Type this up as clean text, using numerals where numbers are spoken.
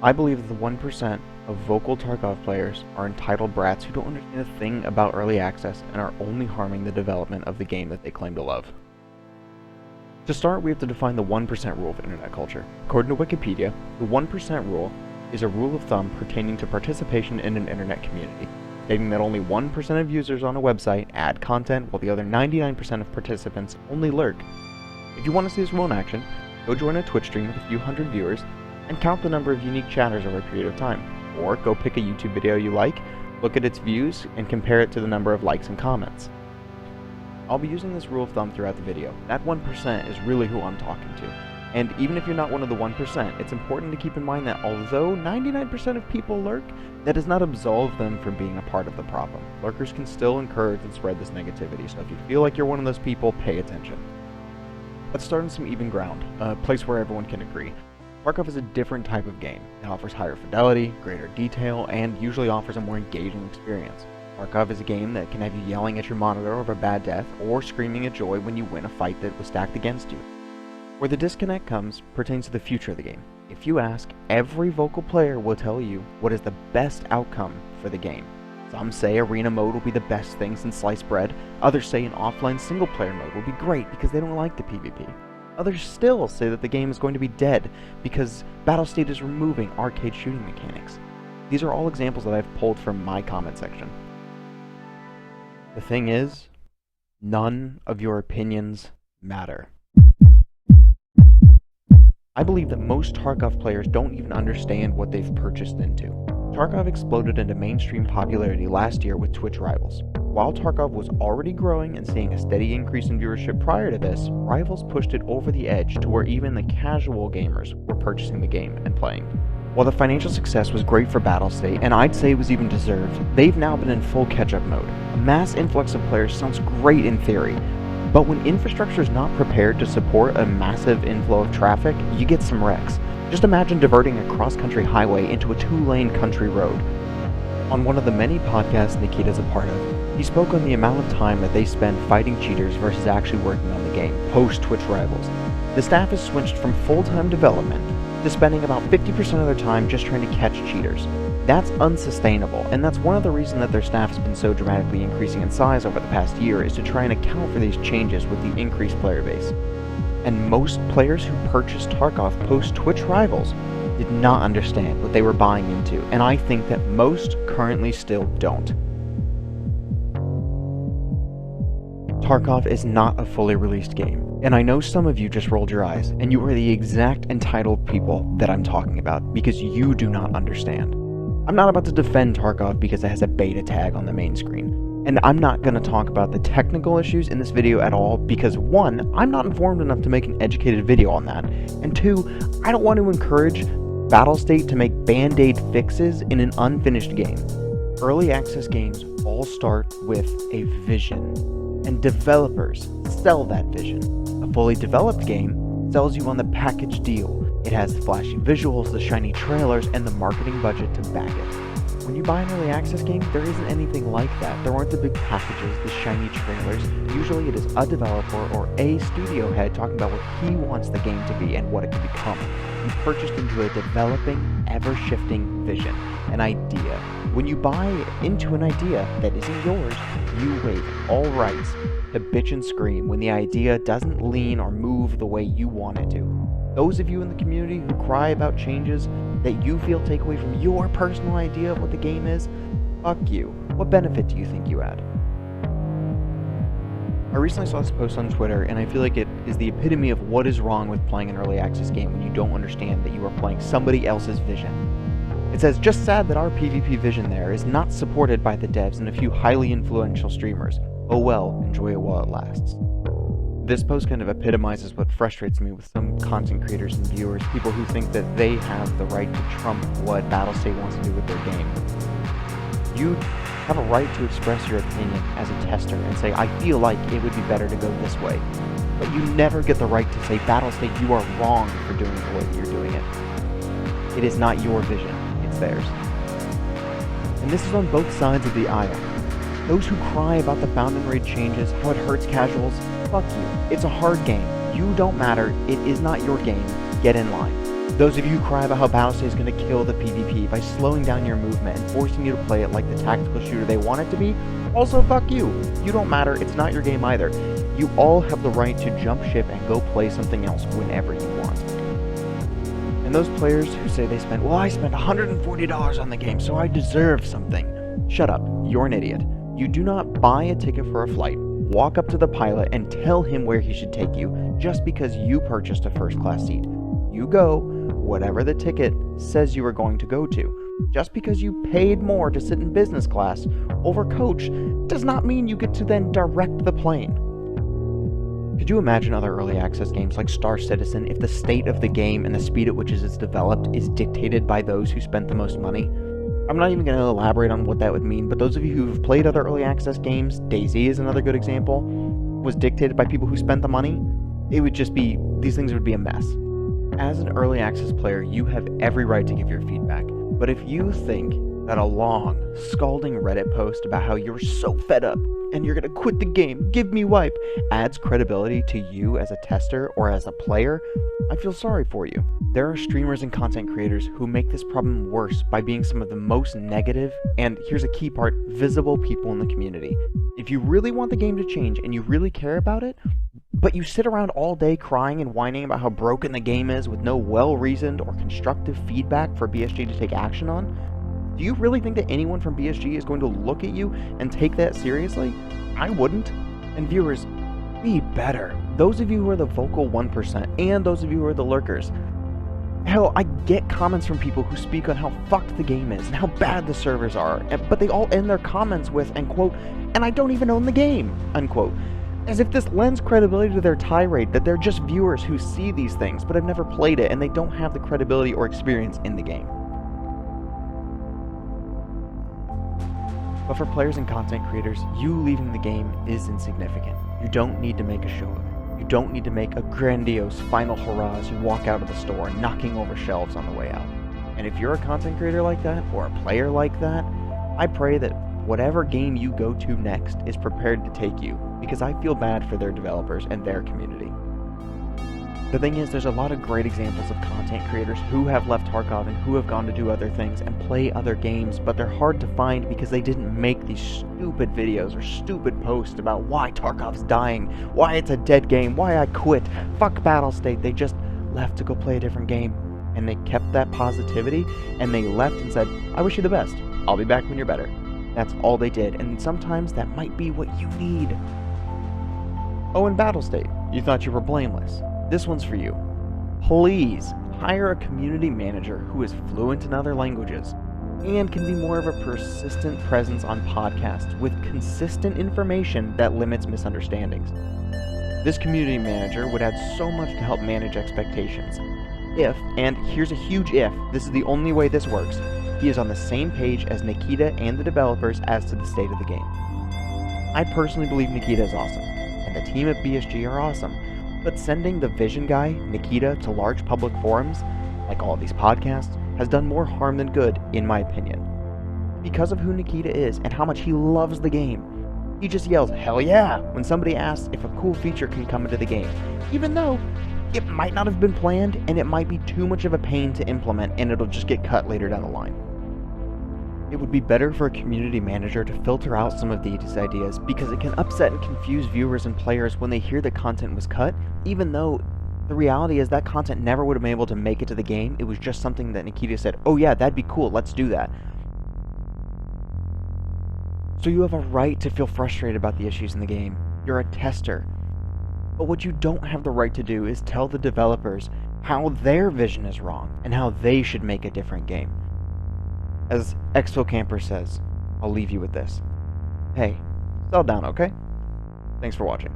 I believe that the 1% of vocal Tarkov players are entitled brats who don't understand a thing about early access and are only harming the development of the game that they claim to love. To start, we have to define the 1% rule of internet culture. According to Wikipedia, the 1% rule is a rule of thumb pertaining to participation in an internet community, stating that only 1% of users on a website add content while the other 99% of participants only lurk. If you want to see this rule in action, go join a Twitch stream with a few hundred viewers and count the number of unique chatters over a period of time. Or go pick a YouTube video you like, look at its views, and compare it to the number of likes and comments. I'll be using this rule of thumb throughout the video. That 1% is really who I'm talking to. And even if you're not one of the 1%, it's important to keep in mind that although 99% of people lurk, that does not absolve them from being a part of the problem. Lurkers can still encourage and spread this negativity, so if you feel like you're one of those people, pay attention. Let's start on some even ground, a place where everyone can agree. Tarkov is a different type of game. It offers higher fidelity, greater detail, and usually offers a more engaging experience. Tarkov is a game that can have you yelling at your monitor over a bad death, or screaming at joy when you win a fight that was stacked against you. Where the disconnect comes pertains to the future of the game. If you ask, every vocal player will tell you what is the best outcome for the game. Some say arena mode will be the best thing since sliced bread, others say an offline single player mode will be great because they don't like the PvP. Others still say that the game is going to be dead because Battlestate is removing arcade shooting mechanics. These are all examples that I've pulled from my comment section. The thing is, none of your opinions matter. I believe that most Tarkov players don't even understand what they've purchased into. Tarkov exploded into mainstream popularity last year with Twitch Rivals. While Tarkov was already growing and seeing a steady increase in viewership prior to this, Rivals pushed it over the edge to where even the casual gamers were purchasing the game and playing. While the financial success was great for Battlestate, and I'd say it was even deserved, they've now been in full catch-up mode. A mass influx of players sounds great in theory, but when infrastructure is not prepared to support a massive inflow of traffic, you get some wrecks. Just imagine diverting a cross-country highway into a 2-lane country road. On one of the many podcasts Nikita's a part of, he spoke on the amount of time that they spend fighting cheaters versus actually working on the game, post-Twitch Rivals. The staff has switched from full-time development to spending about 50% of their time just trying to catch cheaters. That's unsustainable, and that's one of the reasons that their staff has been so dramatically increasing in size over the past year, is to try and account for these changes with the increased player base. And most players who purchased Tarkov post-Twitch Rivals did not understand what they were buying into, and I think that most currently still don't. Tarkov is not a fully released game, and I know some of you just rolled your eyes, and you are the exact entitled people that I'm talking about, because you do not understand. I'm not about to defend Tarkov because it has a beta tag on the main screen, and I'm not going to talk about the technical issues in this video at all because 1, I'm not informed enough to make an educated video on that, and 2, I don't want to encourage Battlestate to make band-aid fixes in an unfinished game. Early access games all start with a vision, and developers sell that vision. A fully developed game sells you on the package deal. It has the flashy visuals, the shiny trailers, and the marketing budget to back it. When you buy an early access game, there isn't anything like that. There aren't the big packages, the shiny trailers. Usually it is a developer or a studio head talking about what he wants the game to be and what it can become. You purchased into a developing, ever-shifting vision, an idea. When you buy into an idea that isn't yours, you waive all rights to bitch and scream when the idea doesn't lean or move the way you want it to. Those of you in the community who cry about changes that you feel take away from your personal idea of what the game is, fuck you. What benefit do you think you add? I recently saw this post on Twitter, and I feel like it is the epitome of what is wrong with playing an early access game when you don't understand that you are playing somebody else's vision. It says, just sad that our PvP vision there is not supported by the devs and a few highly influential streamers. Oh well, enjoy it while it lasts. This post kind of epitomizes what frustrates me with some content creators and viewers, people who think that they have the right to trump what Battlestate wants to do with their game. You have a right to express your opinion as a tester and say, I feel like it would be better to go this way. But you never get the right to say, Battlestate, you are wrong for doing it the way that you're doing it. It is not your vision, it's theirs. And this is on both sides of the aisle. Those who cry about the found and raid changes, how it hurts casuals, fuck you. It's a hard game. You don't matter. It is not your game. Get in line. Those of you who cry about how Battlestate is going to kill the PvP by slowing down your movement and forcing you to play it like the tactical shooter they want it to be, also fuck you. You don't matter, it's not your game either. You all have the right to jump ship and go play something else whenever you want. And those players who say they spent, well, I spent $140 on the game, so I deserve something. Shut up, you're an idiot. You do not buy a ticket for a flight, walk up to the pilot, and tell him where he should take you just because you purchased a first-class seat. You go whatever the ticket says you are going to go to. Just because you paid more to sit in business class over coach does not mean you get to then direct the plane. Could you imagine other early access games like Star Citizen if the state of the game and the speed at which it is developed is dictated by those who spent the most money? I'm not even going to elaborate on what that would mean, but those of you who've played other early access games, DayZ is another good example, was dictated by people who spent the money. It would just be, these things would be a mess. As an early access player, you have every right to give your feedback, but if you think that a long, scalding Reddit post about how you're so fed up and you're gonna quit the game, give me wipe, adds credibility to you as a tester or as a player, I feel sorry for you. There are streamers and content creators who make this problem worse by being some of the most negative, and here's a key part, visible people in the community. If you really want the game to change and you really care about it, but you sit around all day crying and whining about how broken the game is with no well-reasoned or constructive feedback for BSG to take action on, do you really think that anyone from BSG is going to look at you and take that seriously? I wouldn't. And viewers, be better. Those of you who are the vocal 1% and those of you who are the lurkers. Hell, I get comments from people who speak on how fucked the game is and how bad the servers are, but they all end their comments with, and quote, and I don't even own the game, unquote. As if this lends credibility to their tirade that they're just viewers who see these things but have never played it and they don't have the credibility or experience in the game. But for players and content creators, you leaving the game is insignificant. You don't need to make a show of it. You don't need to make a grandiose final hurrah as you walk out of the store, knocking over shelves on the way out. And if you're a content creator like that, or a player like that, I pray that whatever game you go to next is prepared to take you, because I feel bad for their developers and their community. The thing is, there's a lot of great examples of content creators who have left Tarkov and who have gone to do other things and play other games, but they're hard to find because they didn't make these stupid videos or stupid posts about why Tarkov's dying, why it's a dead game, why I quit, fuck Battlestate. They just left to go play a different game, and they kept that positivity, and they left and said, I wish you the best, I'll be back when you're better. That's all they did, and sometimes that might be what you need. Oh, and Battlestate, you thought you were blameless. This one's for you. Please hire a community manager who is fluent in other languages and can be more of a persistent presence on podcasts with consistent information that limits misunderstandings. This community manager would add so much to help manage expectations. If, and here's a huge if, this is the only way this works, he is on the same page as Nikita and the developers as to the state of the game. I personally believe Nikita is awesome, and the team at BSG are awesome, but sending the vision guy, Nikita, to large public forums, like all of these podcasts, has done more harm than good, in my opinion. Because of who Nikita is and how much he loves the game, he just yells, hell yeah, when somebody asks if a cool feature can come into the game, even though it might not have been planned and it might be too much of a pain to implement and it'll just get cut later down the line. It would be better for a community manager to filter out some of these ideas because it can upset and confuse viewers and players when they hear the content was cut, even though the reality is that content never would have been able to make it to the game. It was just something that Nikita said, oh yeah, that'd be cool, let's do that. So you have a right to feel frustrated about the issues in the game. You're a tester. But what you don't have the right to do is tell the developers how their vision is wrong and how they should make a different game. As Expo Camper says, I'll leave you with this. Hey, settle down, okay? Thanks for watching.